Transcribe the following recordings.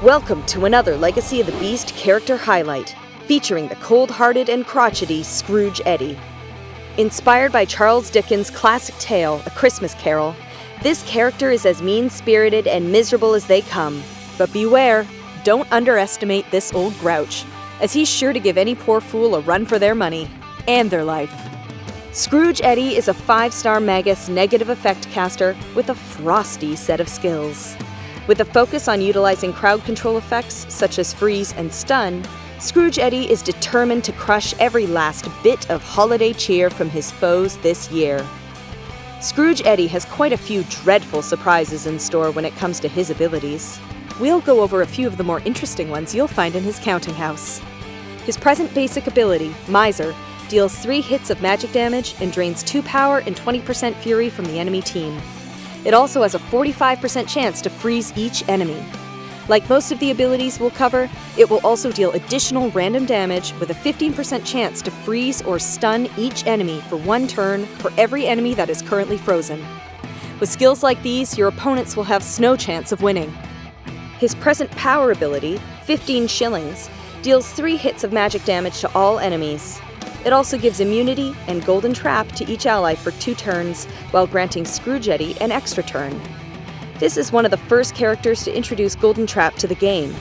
Welcome to another Legacy of the Beast character highlight, featuring the cold-hearted and crotchety Scrooge Eddie. Inspired by Charles Dickens' classic tale, A Christmas Carol, this character is as mean-spirited and miserable as they come. But beware, don't underestimate this old grouch, as he's sure to give any poor fool a run for their money and their life. Scrooge Eddie is a 5-star Magus negative effect caster with a frosty set of skills. With a focus on utilizing crowd control effects such as freeze and stun, Scrooge Eddie is determined to crush every last bit of holiday cheer from his foes this year. Scrooge Eddie has quite a few dreadful surprises in store when it comes to his abilities. We'll go over a few of the more interesting ones you'll find in his counting house. His present basic ability, Miser, deals 3 hits of magic damage and drains 2 power and 20% fury from the enemy team. It also has a 45% chance to freeze each enemy. Like most of the abilities we'll cover, it will also deal additional random damage with a 15% chance to freeze or stun each enemy for 1 turn for every enemy that is currently frozen. With skills like these, your opponents will have no chance of winning. His present power ability, 15 Shillings, deals 3 hits of magic damage to all enemies. It also gives immunity and Golden Trap to each ally for 2 turns, while granting Scrooge Eddie an extra turn. This is one of the first characters to introduce Golden Trap to the game.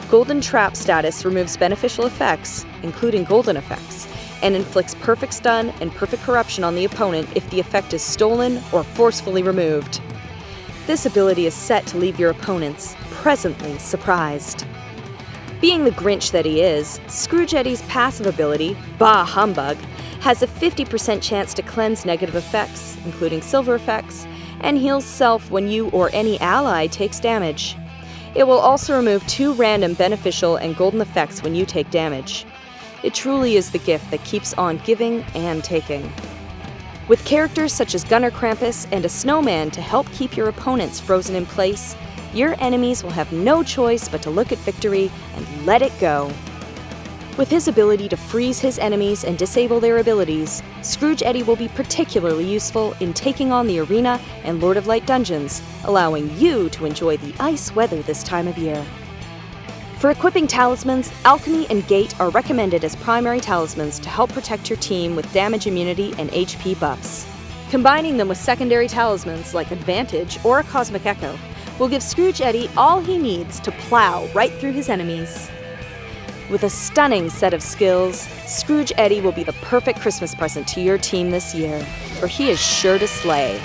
Golden Trap status removes beneficial effects, including golden effects, and inflicts perfect stun and perfect corruption on the opponent if the effect is stolen or forcefully removed. This ability is set to leave your opponents pleasantly surprised. Being the Grinch that he is, Scrooge Eddie's passive ability, Bah Humbug, has a 50% chance to cleanse negative effects, including silver effects, and heals self when you or any ally takes damage. It will also remove 2 random beneficial and golden effects when you take damage. It truly is the gift that keeps on giving and taking. With characters such as Gunner Krampus and a snowman to help keep your opponents frozen in place, your enemies will have no choice but to look at victory and let it go. With his ability to freeze his enemies and disable their abilities, Scrooge Eddie will be particularly useful in taking on the Arena and Lord of Light dungeons, allowing you to enjoy the ice weather this time of year. For equipping talismans, Alchemy and Gate are recommended as primary talismans to help protect your team with damage immunity and HP buffs. Combining them with secondary talismans like Advantage or a Cosmic Echo will give Scrooge Eddie all he needs to plow right through his enemies. With a stunning set of skills, Scrooge Eddie will be the perfect Christmas present to your team this year, for he is sure to slay.